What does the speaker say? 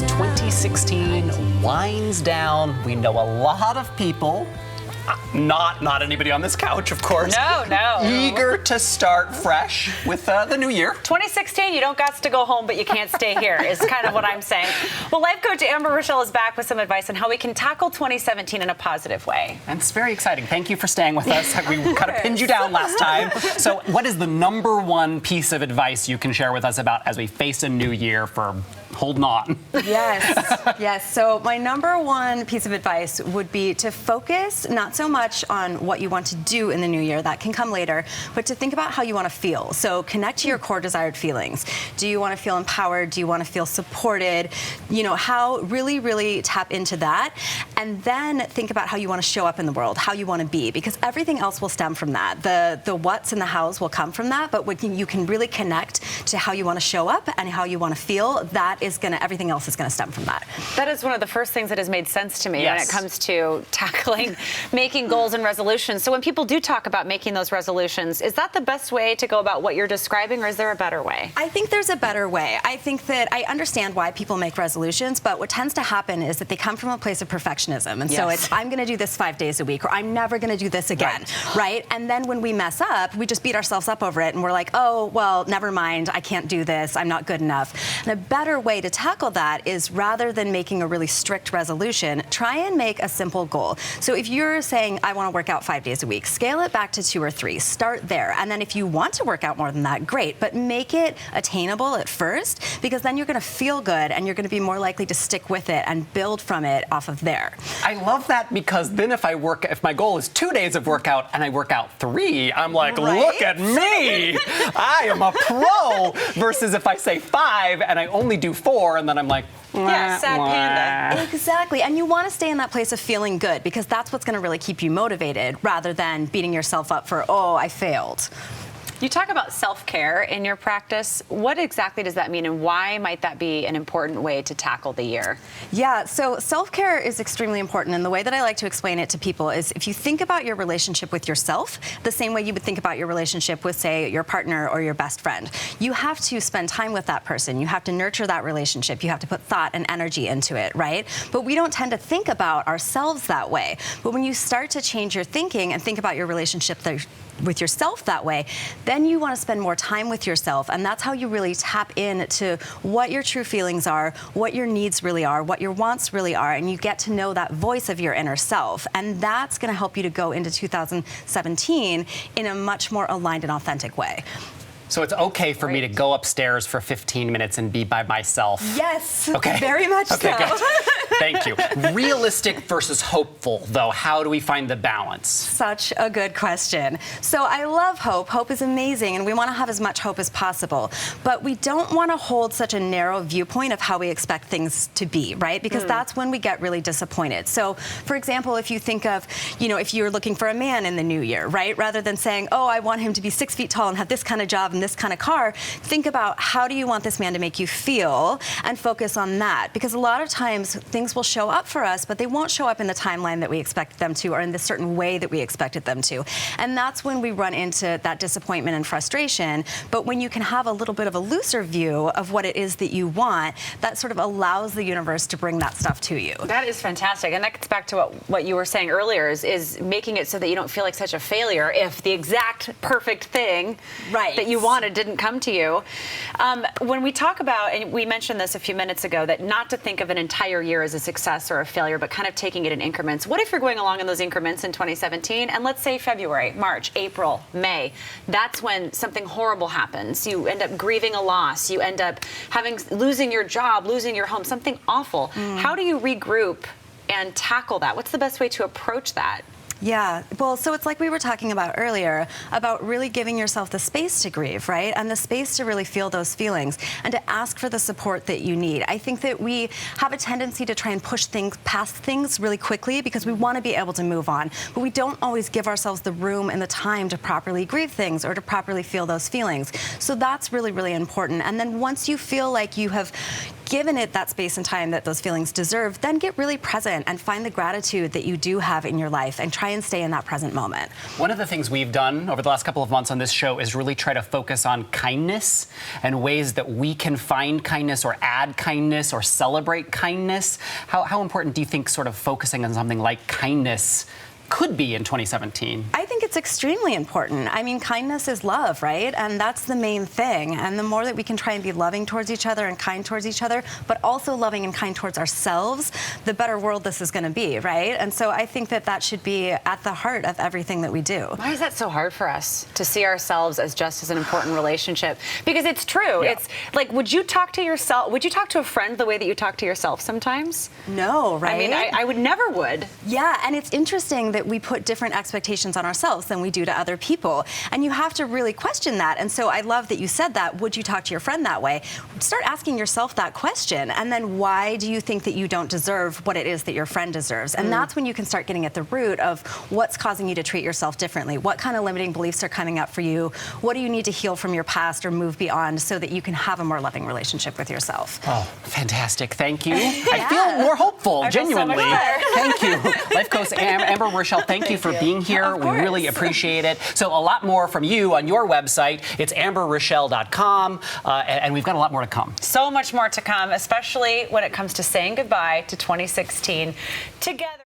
as 2016 winds down, we know a lot of people, not anybody on this couch, of course. No. Eager to start fresh with the new year. 2016, you don't got to go home, but you can't stay here, is kind of what I'm saying. Well, life coach Amber Rochelle is back with some advice on how we can tackle 2017 in a positive way. And it's very exciting. Thank you for staying with us. We kind of pinned you down last time. So what is the number one piece of advice you can share with us about as we face a new year for holding on? Yes. So my number one piece of advice would be to focus not so much on what you want to do in the new year, that can come later, but to think about how you want to feel. So connect to your core desired feelings. Do you want to feel empowered? Do you want to feel supported? You know, how really tap into that, and then think about how you want to show up in the world, how you want to be, because everything else will stem from that. The what's and the hows will come from that, but when you can really connect to how you want to show up and how you want to feel, everything else is going to stem from that. That is one of the first things that has made sense to me Yes. when it comes to tackling making goals and resolutions. So when people do talk about making those resolutions, is that the best way to go about what you're describing, or is there a better way? I think there's a better way. I think that I understand why people make resolutions, but what tends to happen is that they come from a place of perfectionism. And so it's, I'm going to do this 5 days a week, or I'm never going to do this again, right? And then when we mess up, we just beat ourselves up over it, and we're like, oh, well, never mind, I can't do this, I'm not good enough. And a better way to tackle that is, rather than making a really strict resolution, try and make a simple goal. So if you're saying, I want to work out 5 days a week, scale it back to 2 or 3. Start there. And then if you want to work out more than that, great. But make it attainable at first, because then you're going to feel good and you're going to be more likely to stick with it and build from it off of there. I love that, because then if my goal is 2 days of workout and I work out 3, I'm like, look at me, I am a pro. Versus if I say 5 and I only do 4, and then I'm like, sad panda. Exactly. And you want to stay in that place of feeling good, because that's what's going to really keep you motivated, rather than beating yourself up for, oh, I failed. You talk about self-care in your practice. What exactly does that mean, and why might that be an important way to tackle the year? Yeah, so self-care is extremely important, and the way that I like to explain it to people is, if you think about your relationship with yourself the same way you would think about your relationship with, say, your partner or your best friend, you have to spend time with that person. You have to nurture that relationship. You have to put thought and energy into it, right? But we don't tend to think about ourselves that way. But when you start to change your thinking and think about your relationship with yourself that way, then you want to spend more time with yourself, and that's how you really tap into what your true feelings are, what your needs really are, what your wants really are, and you get to know that voice of your inner self, and that's going to help you to go into 2017 in a much more aligned and authentic way. So it's okay for me to go upstairs for 15 minutes and be by myself? Yes, okay. Very much so. Good. Thank you. Realistic versus hopeful, though. How do we find the balance? Such a good question. So I love hope. Hope is amazing, and we want to have as much hope as possible. But we don't want to hold such a narrow viewpoint of how we expect things to be, right? Because that's when we get really disappointed. So, for example, if you think of, if you're looking for a man in the new year, right? Rather than saying, oh, I want him to be 6 feet tall and have this kind of job and this kind of car, think about, how do you want this man to make you feel, and focus on that. Because a lot of times things will show up for us, but they won't show up in the timeline that we expect them to, or in the certain way that we expected them to. And that's when we run into that disappointment and frustration. But when you can have a little bit of a looser view of what it is that you want, that sort of allows the universe to bring that stuff to you. That is fantastic. And that gets back to what you were saying earlier, is making it so that you don't feel like such a failure if the exact perfect thing that you wanted didn't come to you. When we talk about, and we mentioned this a few minutes ago, that not to think of an entire year as a success or a failure, but kind of taking it in increments. What if you're going along in those increments in 2017, and let's say February, March, April, May, that's when something horrible happens. You end up grieving a loss. You end up losing your job, losing your home, something awful. How do you regroup and tackle that? What's the best way to approach that? Yeah, well, so it's like we were talking about earlier, about really giving yourself the space to grieve, right? And the space to really feel those feelings, and to ask for the support that you need. I think that we have a tendency to try and push past things really quickly, because we want to be able to move on. But we don't always give ourselves the room and the time to properly grieve things, or to properly feel those feelings. So that's really, really important. And then once you feel like you have given it that space and time that those feelings deserve, then get really present and find the gratitude that you do have in your life and try and stay in that present moment. One of the things we've done over the last couple of months on this show is really try to focus on kindness and ways that we can find kindness or add kindness or celebrate kindness. How important do you think sort of focusing on something like kindness could be in 2017? I think it's extremely important. I mean, kindness is love, right? And that's the main thing. And the more that we can try and be loving towards each other and kind towards each other, but also loving and kind towards ourselves, the better world this is going to be, right? And so I think that that should be at the heart of everything that we do. Why is that so hard for us to see ourselves as just as an important relationship? Because it's true. Yeah. It's like, would you talk to a friend the way that you talk to yourself sometimes? No, right? I mean, I would never would. Yeah, and it's interesting that we put different expectations on ourselves than we do to other people. And you have to really question that. And so I love that you said that. Would you talk to your friend that way? Start asking yourself that question. And then why do you think that you don't deserve what it is that your friend deserves? And that's when you can start getting at the root of what's causing you to treat yourself differently. What kind of limiting beliefs are coming up for you? What do you need to heal from your past or move beyond so that you can have a more loving relationship with yourself? Oh, fantastic. Thank you. I feel more hopeful, genuinely. so much better. Thank you. Life Coach Amber Rochelle, thank you for being here. We really appreciate it. So a lot more from you on your website. It's amberrochelle.com, and we've got a lot more to come. So much more to come, especially when it comes to saying goodbye to 2016 together.